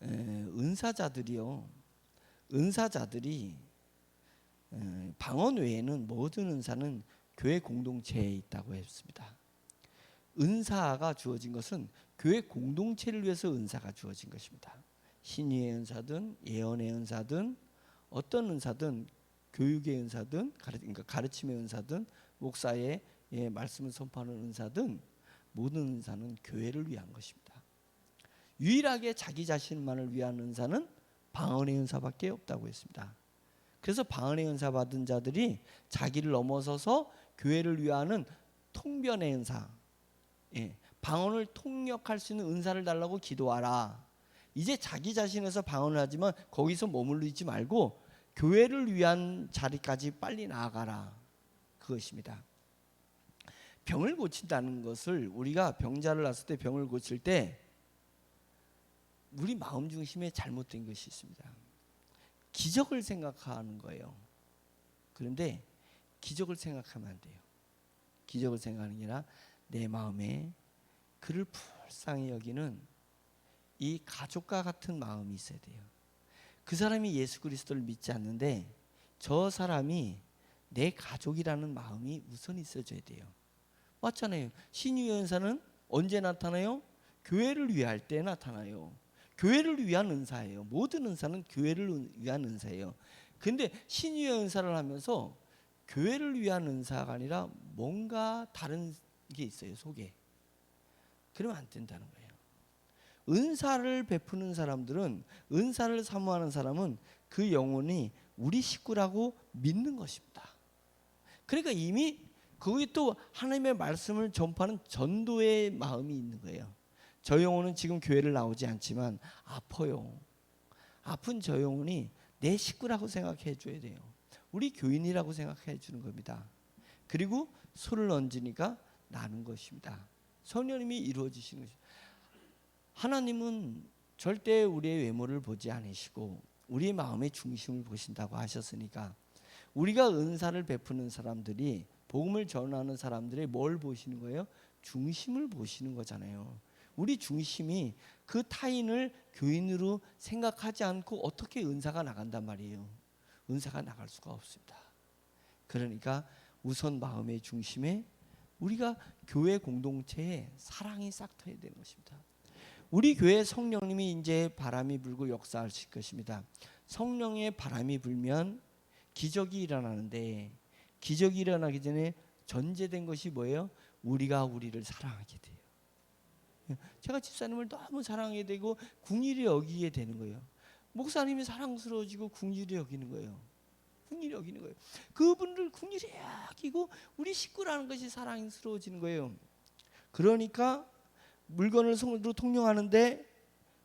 은사자들이 방언 외에는 모든 은사는 교회 공동체에 있다고 했습니다. 은사가 주어진 것은 교회 공동체를 위해서 은사가 주어진 것입니다. 신유의 은사든 예언의 은사든 어떤 은사든 교육의 은사든 그러니까 가르침의 은사든 목사의 말씀을 선포하는 은사든 모든 은사는 교회를 위한 것입니다. 유일하게 자기 자신만을 위한 은사는 방언의 은사밖에 없다고 했습니다. 그래서 방언의 은사 받은 자들이 자기를 넘어서서 교회를 위하는 통변의 은사, 방언을 통역할 수 있는 은사를 달라고 기도하라. 이제 자기 자신에서 방언을 하지만 거기서 머물러 있지 말고 교회를 위한 자리까지 빨리 나아가라. 그것입니다. 병을 고친다는 것을 우리가 병자를 낳았을 때 병을 고칠 때 우리 마음 중심에 잘못된 것이 있습니다. 기적을 생각하는 거예요. 그런데 기적을 생각하면 안 돼요. 기적을 생각하는 게 아니라 내 마음에 그를 불쌍히 여기는 이 가족과 같은 마음이 있어야 돼요. 그 사람이 예수 그리스도를 믿지 않는데 저 사람이 내 가족이라는 마음이 우선 있어져야 돼요. 맞잖아요. 신유의 은사는 언제 나타나요? 교회를 위할 때 나타나요. 교회를 위한 은사예요. 모든 은사는 교회를 위한 은사예요. 근데 신유의 은사를 하면서 교회를 위한 은사가 아니라 뭔가 다른 게 있어요, 속에. 그러면 안 된다는 거예요. 은사를 베푸는 사람들은, 은사를 사모하는 사람은 그 영혼이 우리 식구라고 믿는 것입니다. 그러니까 이미 거기 또 하나님의 말씀을 전파하는 전도의 마음이 있는 거예요. 저 영혼은 지금 교회를 나오지 않지만 아파요. 아픈 저 영혼이 내 식구라고 생각해 줘야 돼요. 우리 교인이라고 생각해 주는 겁니다. 그리고 손을 얹으니까 나는 것입니다. 성령님이 이루어지시는 것입니다. 하나님은 절대 우리의 외모를 보지 않으시고 우리의 마음의 중심을 보신다고 하셨으니까, 우리가 은사를 베푸는 사람들이, 복음을 전하는 사람들이 뭘 보시는 거예요? 중심을 보시는 거잖아요. 우리 중심이 그 타인을 교인으로 생각하지 않고 어떻게 은사가 나간단 말이에요. 은사가 나갈 수가 없습니다. 그러니까 우선 마음의 중심에 우리가 교회 공동체에 사랑이 싹 트여야 되는 것입니다. 우리 교회 성령님이 이제 바람이 불고 역사하실 것입니다. 성령의 바람이 불면 기적이 일어나는데, 기적이 일어나기 전에 전제된 것이 뭐예요? 우리가 우리를 사랑하게 돼요. 제가 집사님을 너무 사랑하게 되고 궁일이 여기게 되는 거예요. 목사님이 사랑스러워지고 궁일이 여기는 거예요. 궁일이 여기는 거예요. 그분들 궁일이 여기고 우리 식구라는 것이 사랑스러워지는 거예요. 그러니까 물건을 손으로 통용하는데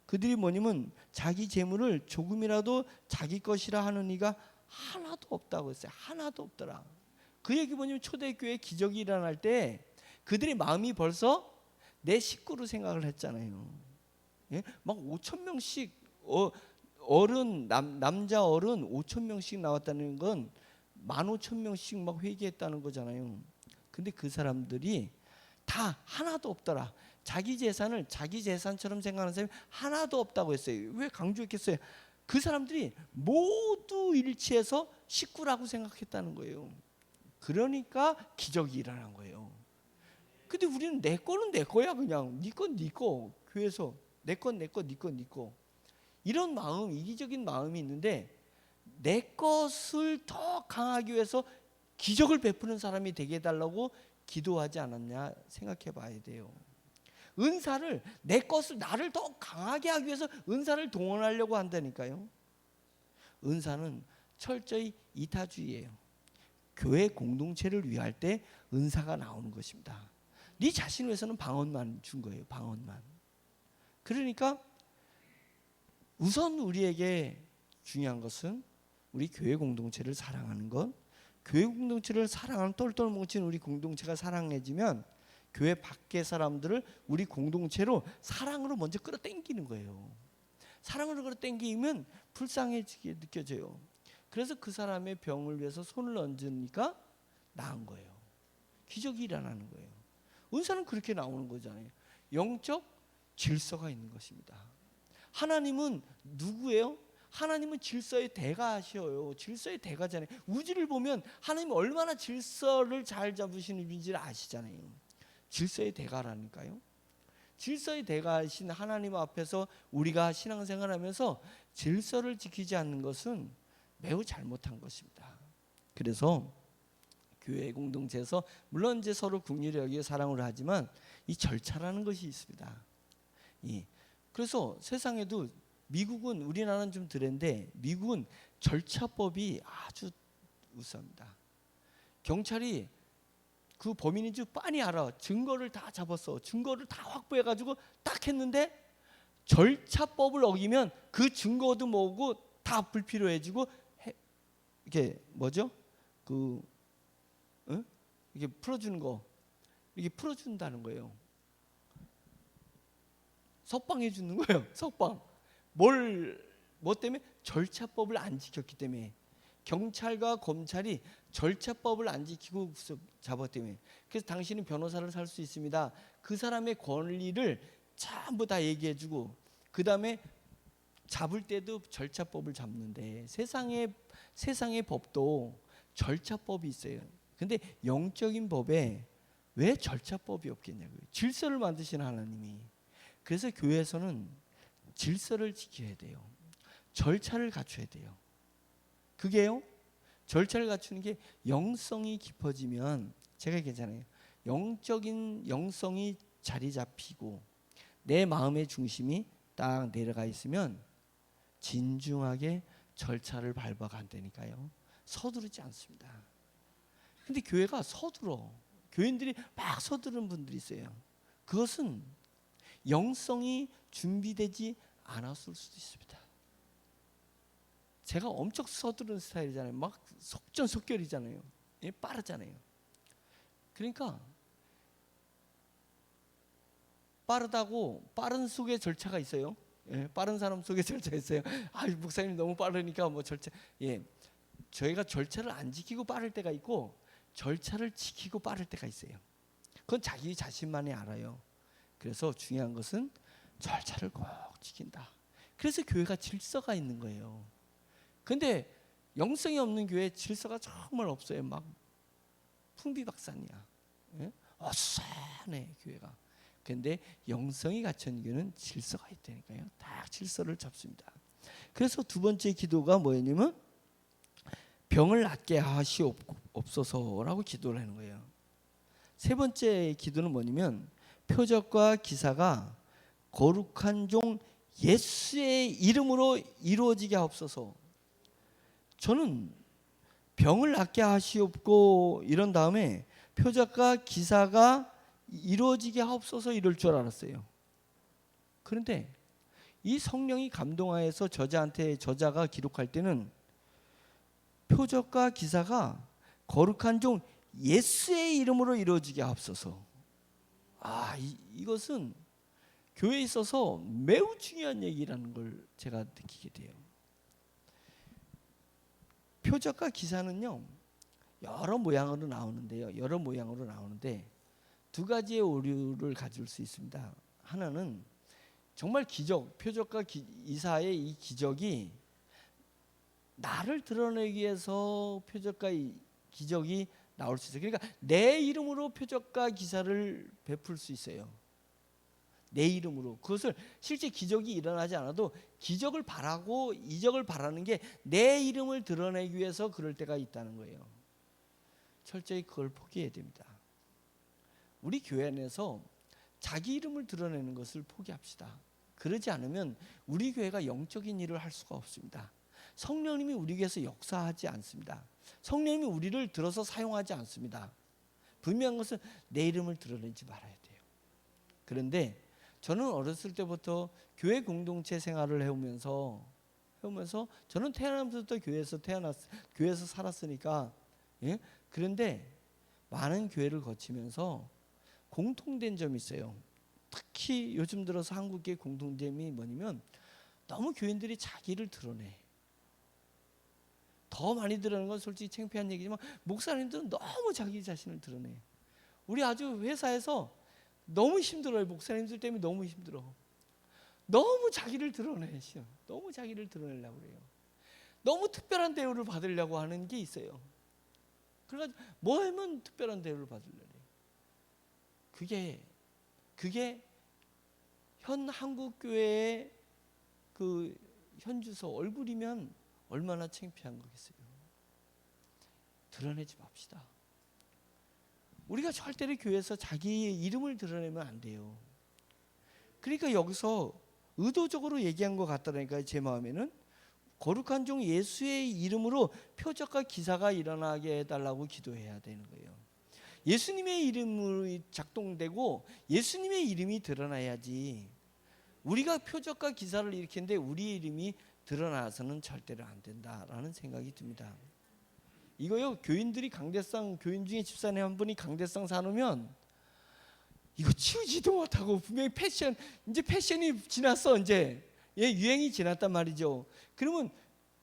그들이 뭐냐면 자기 재물을 조금이라도 자기 것이라 하는 이가 하나도 없다고 했어요. 하나도 없더라. 그 얘기 뭐냐면 초대교회 기적이 일어날 때 그들의 마음이 벌써 내 식구로 생각을 했잖아요. 예? 막 5,000명씩 어른 남자 어른 5,000명씩 나왔다는 건 15,000명씩 막 회개했다는 거잖아요. 근데 그 사람들이 다 하나도 없더라. 자기 재산을 자기 재산처럼 생각하는 사람이 하나도 없다고 했어요. 왜 강조했겠어요? 그 사람들이 모두 일치해서 식구라고 생각했다는 거예요. 그러니까 기적이 일어난 거예요. 근데 우리는 내 거는 내 거야, 그냥 네 건 네 거, 교회에서 내 건 내 거, 네 건 네 거, 이런 마음, 이기적인 마음이 있는데 내 것을 더 강하기 위해서 기적을 베푸는 사람이 되게 해달라고 기도하지 않았냐 생각해 봐야 돼요. 은사를, 내 것을, 나를 더 강하게 하기 위해서 은사를 동원하려고 한다니까요. 은사는 철저히 이타주의예요. 교회 공동체를 위할 때 은사가 나오는 것입니다. 네 자신을 위해서는 방언만 준 거예요. 방언만. 그러니까 우선 우리에게 중요한 것은 우리 교회 공동체를 사랑하는 것. 교회 공동체를 사랑하는 똘똘 뭉친 우리 공동체가 사랑해지면 교회 밖의 사람들을 우리 공동체로 사랑으로 먼저 끌어당기는 거예요. 사랑으로 끌어당기면 불쌍해지게 느껴져요. 그래서 그 사람의 병을 위해서 손을 얹으니까 나은 거예요. 기적이 일어나는 거예요. 은사는 그렇게 나오는 거잖아요. 영적 질서가 있는 것입니다. 하나님은 누구예요? 하나님은 질서의 대가시여요. 질서의 대가잖아요. 우주를 보면 하나님이 얼마나 질서를 잘 잡으시는 분인지를 아시잖아요. 질서의 대가라니까요. 질서의 대가이신 하나님 앞에서 우리가 신앙생활하면서 질서를 지키지 않는 것은 매우 잘못한 것입니다. 그래서 교회 공동체에서 물론 이제 서로 긍휼히 여기고 사랑을 하지만 이 절차라는 것이 있습니다. 그래서 세상에도 미국은, 우리나라는 좀 덜한데 미국은 절차법이 아주 우수합니다. 경찰이 그 범인인 줄 빤히 알아. 증거를 다 잡았어. 증거를 다 확보해가지고 딱 했는데 절차법을 어기면 그 증거도 뭐고 다 불필요해지고 이게 뭐죠? 이게 풀어주는 거, 이게 풀어준다는 거예요. 석방해 주는 거예요. 석방. 뭐 때문에? 절차법을 안 지켰기 때문에. 경찰과 검찰이 절차법을 안 지키고 잡았기 때문에. 그래서 당신은 변호사를 살 수 있습니다. 그 사람의 권리를 전부 다 얘기해주고, 그 다음에 잡을 때도 절차법을 잡는데, 세상의 법도 절차법이 있어요. 근데 영적인 법에 왜 절차법이 없겠냐고요. 질서를 만드신 하나님이. 그래서 교회에서는 질서를 지켜야 돼요. 절차를 갖춰야 돼요. 그게요, 절차를 갖추는 게 영성이 깊어지면 제가 괜찮아요. 영적인 영성이 자리 잡히고 내 마음의 중심이 딱 내려가 있으면 진중하게 절차를 밟아간다니까요. 서두르지 않습니다. 근데 교회가 서둘러, 교인들이 막 서두르는 분들이 있어요. 그것은 영성이 준비되지 않았을 수도 있습니다. 제가 엄청 서두르는 스타일이잖아요. 막 속전속결이잖아요. 예, 빠르잖아요. 그러니까 빠르다고 빠른 속에 절차가 있어요. 예, 빠른 사람 속에 절차가 있어요. 아, 목사님 너무 빠르니까 뭐 절차. 예, 저희가 절차를 안 지키고 빠를 때가 있고 절차를 지키고 빠를 때가 있어요. 그건 자기 자신만이 알아요. 그래서 중요한 것은 절차를 꼭 지킨다. 그래서 교회가 질서가 있는 거예요. 근데 영성이 없는 교회에 질서가 정말 없어요. 막 풍비박산이야. 예? 어수선해 교회가. 근데 영성이 갖춘 교회는 질서가 있다니까요. 딱 질서를 잡습니다. 그래서 두 번째 기도가 뭐였냐면 병을 낫게 하시옵소서라고 기도를 하는 거예요. 세 번째 기도는 뭐냐면 표적과 기사가 거룩한 종 예수의 이름으로 이루어지게 하옵소서. 저는 병을 낫게 하시옵고 이런 다음에 표적과 기사가 이루어지게 하옵소서 이럴 줄 알았어요. 그런데 이 성령이 감동하여서 저자가 기록할 때는 표적과 기사가 거룩한 종 예수의 이름으로 이루어지게 하옵소서. 이것은 교회에 있어서 매우 중요한 얘기라는 걸 제가 느끼게 돼요. 표적과 기사는요, 여러 모양으로 나오는데 두 가지의 오류를 가질 수 있습니다. 하나는 정말 기적, 표적과 기사의 이 기적이 나를 드러내기 위해서 표적과 기적이 나올 수 있어요. 그러니까 내 이름으로 표적과 기사를 베풀 수 있어요. 내 이름으로. 그것을 실제 기적이 일어나지 않아도 기적을 바라고 이적을 바라는 게 내 이름을 드러내기 위해서 그럴 때가 있다는 거예요. 철저히 그걸 포기해야 됩니다. 우리 교회 안에서 자기 이름을 드러내는 것을 포기합시다. 그러지 않으면 우리 교회가 영적인 일을 할 수가 없습니다. 성령님이 우리 교회에서 역사하지 않습니다. 성령님이 우리를 들어서 사용하지 않습니다. 분명한 것은 내 이름을 드러내지 말아야 돼요. 그런데 저는 어렸을 때부터 교회 공동체 생활을 해오면서 저는 태어나면서부터 교회에서 살았으니까, 예? 그런데 많은 교회를 거치면서 공통된 점이 있어요. 특히 요즘 들어서 한국의 공통점이 뭐냐면 너무 교인들이 자기를 드러내. 더 많이 드러내는 건 솔직히 창피한 얘기지만 목사님들은 너무 자기 자신을 드러내. 우리 아주 회사에서 너무 힘들어요. 목사님들 때문에 너무 힘들어. 너무 자기를 드러내시오. 너무 자기를 드러내려고 그래요. 너무 특별한 대우를 받으려고 하는 게 있어요. 그러니까 뭐 하면 특별한 대우를 받으려고 해요. 그게 현 한국교회의 그 현주소 얼굴이면 얼마나 창피한 거겠어요. 드러내지 맙시다. 우리가 절대로 교회에서 자기의 이름을 드러내면 안 돼요. 그러니까 여기서 의도적으로 얘기한 것 같다니까요. 제 마음에는 거룩한 종 예수의 이름으로 표적과 기사가 일어나게 해달라고 기도해야 되는 거예요. 예수님의 이름으로 작동되고 예수님의 이름이 드러나야지. 우리가 표적과 기사를 일으키는데 우리의 이름이 드러나서는 절대로 안 된다라는 생각이 듭니다. 이거요, 교인들이 강대상, 교인 중에 집사님 한 분이 강대상 사놓으면 이거 치우지도 못하고, 분명히 이제 패션이 지났어. 이제 유행이 지났단 말이죠. 그러면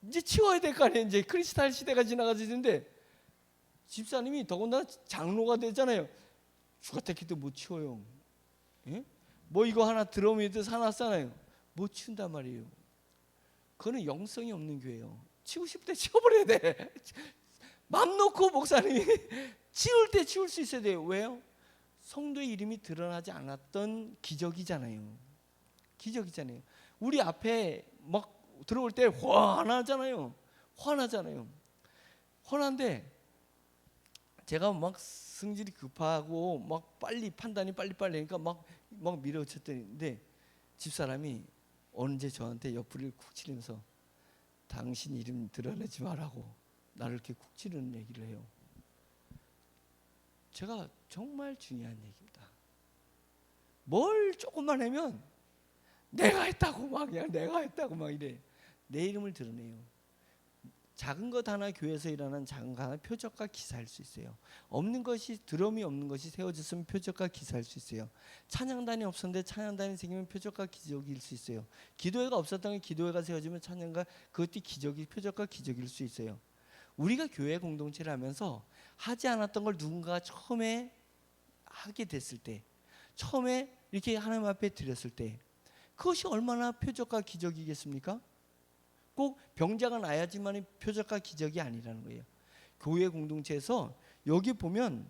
이제 치워야 될 거 아니에요. 이제 크리스탈 시대가 지나가지는데 집사님이 더군다나 장로가 되잖아요. 죽었다기도 못 치워요. 예? 뭐 이거 하나 드럼에도 사놨잖아요. 못 치운단 말이에요. 그거는 영성이 없는 교회예요. 치우고 싶을 때 치워버려야 돼. 맘 놓고 목사님이 치울 때 치울 수 있어야 돼요. 왜요? 성도의 이름이 드러나지 않았던 기적이잖아요. 기적이잖아요. 우리 앞에 막 들어올 때 환하잖아요. 화나잖아요. 화난데 제가 막 성질이 급하고 막 빨리 판단이 빨리빨리 하니까 막 밀어쳤더니, 근데 집사람이 언제 저한테 옆구리를 쿡 치면서 당신 이름 드러내지 말라고 나를 이렇게 쿡 치는 얘기를 해요. 제가 정말 중요한 얘기입니다. 뭘 조금만 하면 내가 했다고 막 그냥 내가 했다고 막 이래. 내 이름을 드러내요. 작은 것 하나 교회에서 일어나는 작은 것 하나 표적과 기사일 수 있어요. 없는 것이 드럼이 없는 것이 세워졌으면 표적과 기사일 수 있어요. 찬양단이 없었는데 찬양단이 생기면 표적과 기적일 수 있어요. 기도회가 없었던 게 기도회가 세워지면 찬양가 그것도 기적이 표적과 기적일 수 있어요. 우리가 교회 공동체를 하면서 하지 않았던 걸 누군가가 처음에 하게 됐을 때, 처음에 이렇게 하나님 앞에 드렸을 때 그것이 얼마나 표적과 기적이겠습니까? 꼭 병자가 나야지만 표적과 기적이 아니라는 거예요. 교회 공동체에서 여기 보면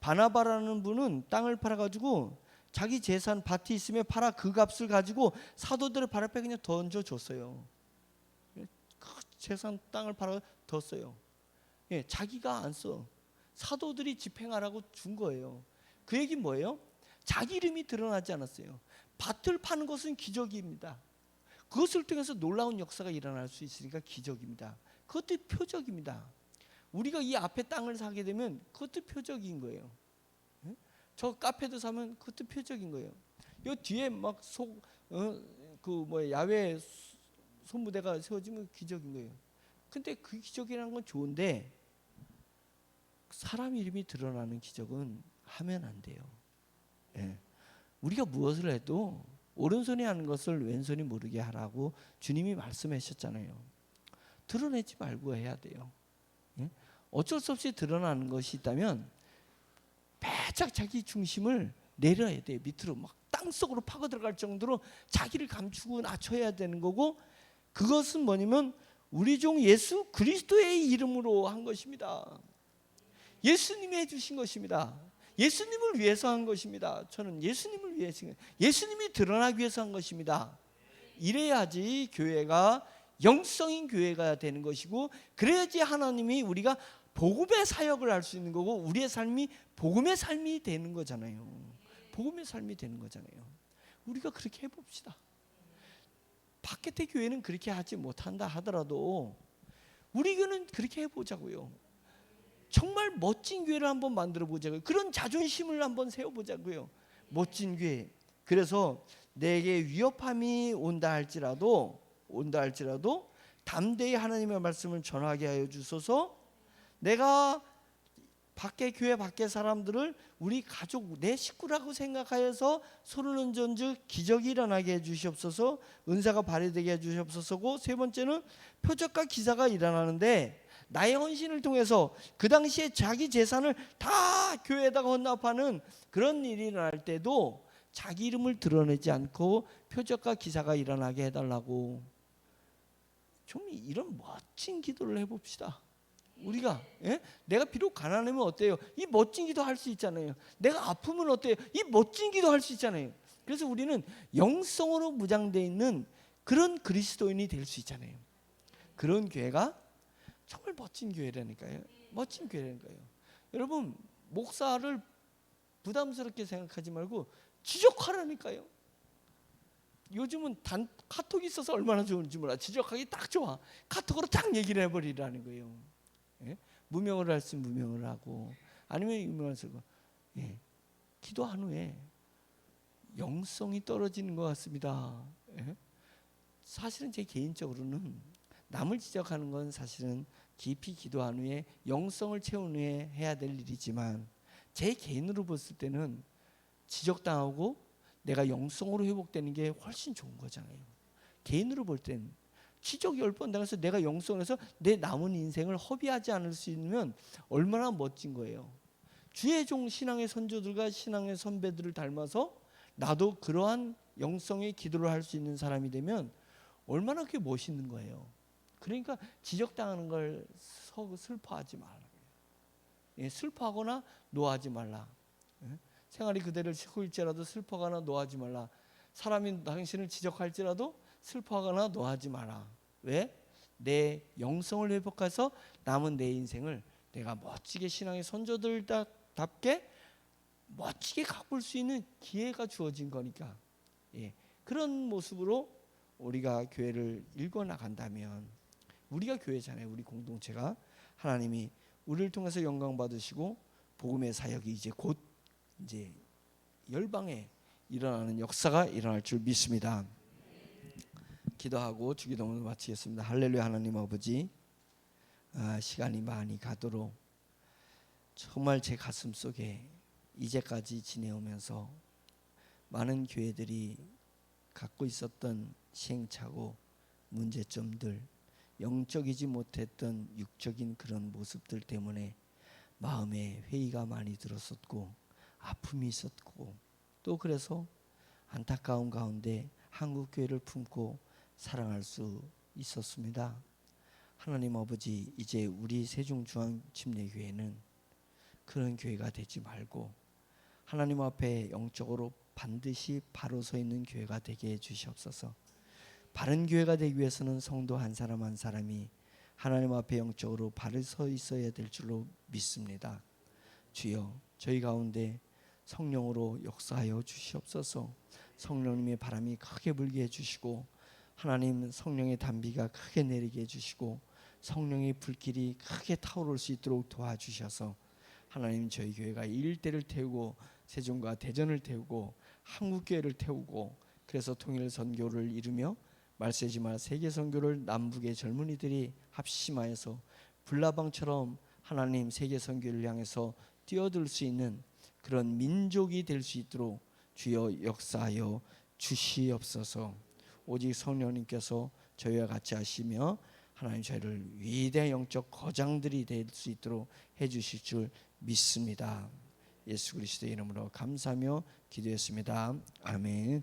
바나바라는 분은 땅을 팔아가지고 자기 재산 밭이 있으면 팔아 그 값을 가지고 사도들의 발 앞에 그냥 던져줬어요. 그 재산 땅을 팔아 뒀어요. 예, 자기가 안 써. 사도들이 집행하라고 준 거예요. 그 얘기 뭐예요? 자기 이름이 드러나지 않았어요. 밭을 파는 것은 기적입니다. 그것을 통해서 놀라운 역사가 일어날 수 있으니까 기적입니다. 그것도 표적입니다. 우리가 이 앞에 땅을 사게 되면 그것도 표적인 거예요. 저 카페도 사면 그것도 표적인 거예요. 이 뒤에 막 야외 소무대가 세워지면 기적인 거예요. 근데 그 기적이라는 건 좋은데 사람 이름이 드러나는 기적은 하면 안 돼요. 예. 우리가 무엇을 해도 오른손이 하는 것을 왼손이 모르게 하라고 주님이 말씀하셨잖아요. 드러내지 말고 해야 돼요. 예? 어쩔 수 없이 드러나는 것이 있다면 바짝 자기 중심을 내려야 돼요. 밑으로 막 땅속으로 파고 들어갈 정도로 자기를 감추고 낮춰야 되는 거고, 그것은 뭐냐면 우리 종 예수 그리스도의 이름으로 한 것입니다. 예수님이 해주신 것입니다. 예수님을 위해서 한 것입니다. 저는 예수님을 위해서, 예수님이 드러나기 위해서 한 것입니다. 이래야지 교회가 영성인 교회가 되는 것이고, 그래야지 하나님이 우리가 복음의 사역을 할 수 있는 거고, 우리의 삶이 복음의 삶이 되는 거잖아요. 복음의 삶이 되는 거잖아요. 우리가 그렇게 해봅시다. 바깥의 교회는 그렇게 하지 못한다 하더라도 우리 교회는 그렇게 해보자고요. 정말 멋진 교회를 한번 만들어 보자고요. 그런 자존심을 한번 세워보자고요. 멋진 교회. 그래서 내게 위협함이 온다 할지라도 담대히 하나님의 말씀을 전하게 하여 주소서. 내가 밖에 교회 밖에 사람들을 우리 가족 내 식구라고 생각하여서 소리는 전즉 기적이 일어나게 해 주시옵소서. 은사가 발휘되게 해 주시옵소서고, 세 번째는 표적과 기사가 일어나는데 나의 헌신을 통해서 그 당시에 자기 재산을 다 교회에다가 헌납하는 그런 일이 일어날 때도 자기 이름을 드러내지 않고 표적과 기사가 일어나게 해달라고, 좀 이런 멋진 기도를 해봅시다. 우리가 내가 비록 가난하면 어때요? 이 멋진 기도 할 수 있잖아요. 내가 아프면 어때요? 이 멋진 기도 할 수 있잖아요. 그래서 우리는 영성으로 무장되어 있는 그런 그리스도인이 될 수 있잖아요. 그런 교회가 정말 멋진 교회라니까요. 멋진 교회라니까요. 여러분, 목사를 부담스럽게 생각하지 말고 지적하라니까요. 요즘은 카톡이 있어서 얼마나 좋은지 몰라. 지적하기 딱 좋아. 카톡으로 딱 얘기를 해버리라는 거예요. 예? 무명을 할 수 무명을 하고, 아니면 유명을 쓰고. 예. 기도한 후에 영성이 떨어지는 것 같습니다. 예? 사실은 제 개인적으로는 남을 지적하는 건 사실은 깊이 기도한 후에 영성을 채운 후에 해야 될 일이지만, 제 개인으로 봤을 때는 지적당하고 내가 영성으로 회복되는 게 훨씬 좋은 거잖아요. 개인으로 볼 때는 지적 10번 당해서 내가 영성에서 내 남은 인생을 허비하지 않을 수 있으면 얼마나 멋진 거예요. 주의 종 신앙의 선조들과 신앙의 선배들을 닮아서 나도 그러한 영성의 기도를 할 수 있는 사람이 되면 얼마나 그게 멋있는 거예요. 그러니까 지적당하는 걸 슬퍼하지 말라. 예, 슬퍼하거나 노하지 말라. 예? 생활이 그대를 치고 있지라도 슬퍼하거나 노하지 말라. 사람이 당신을 지적할지라도 슬퍼하거나 노하지 마라. 왜? 내 영성을 회복해서 남은 내 인생을 내가 멋지게 신앙의 선조들답게 멋지게 가꿀 수 있는 기회가 주어진 거니까, 그런 모습으로 우리가 교회를 일궈 나간다면, 우리가 교회잖아요. 우리 공동체가 하나님이 우리를 통해서 영광 받으시고 복음의 사역이 이제 곧 이제 열방에 일어나는 역사가 일어날 줄 믿습니다. 기도하고 주기도문을 마치겠습니다. 할렐루야. 하나님 아버지, 시간이 많이 가도록 정말 제 가슴 속에 이제까지 지내오면서 많은 교회들이 갖고 있었던 시행착오, 문제점들, 영적이지 못했던 육적인 그런 모습들 때문에 마음에 회의가 많이 들었었고 아픔이 있었고, 또 그래서 안타까운 가운데 한국교회를 품고 사랑할 수 있었습니다. 하나님 아버지, 이제 우리 세종중앙침례교회는 그런 교회가 되지 말고 하나님 앞에 영적으로 반드시 바로 서 있는 교회가 되게 해주시옵소서. 바른 교회가 되기 위해서는 성도 한 사람 한 사람이 하나님 앞에 영적으로 바로 서 있어야 될 줄로 믿습니다. 주여, 저희 가운데 성령으로 역사하여 주시옵소서. 성령님의 바람이 크게 불게 해주시고, 하나님 성령의 단비가 크게 내리게 해주시고, 성령의 불길이 크게 타오를 수 있도록 도와주셔서 하나님 저희 교회가 일대를 태우고 세종과 대전을 태우고 한국교회를 태우고, 그래서 통일 선교를 이루며 말세지마 세계 선교를 남북의 젊은이들이 합심하여서 불나방처럼 하나님 세계 선교를 향해서 뛰어들 수 있는 그런 민족이 될 수 있도록 주여 역사하여 주시옵소서. 오직 성령님께서 저희와 같이 하시며 하나님 저희를 위대한 영적 거장들이 될 수 있도록 해주실 줄 믿습니다. 예수 그리스도의 이름으로 감사하며 기도했습니다. 아멘.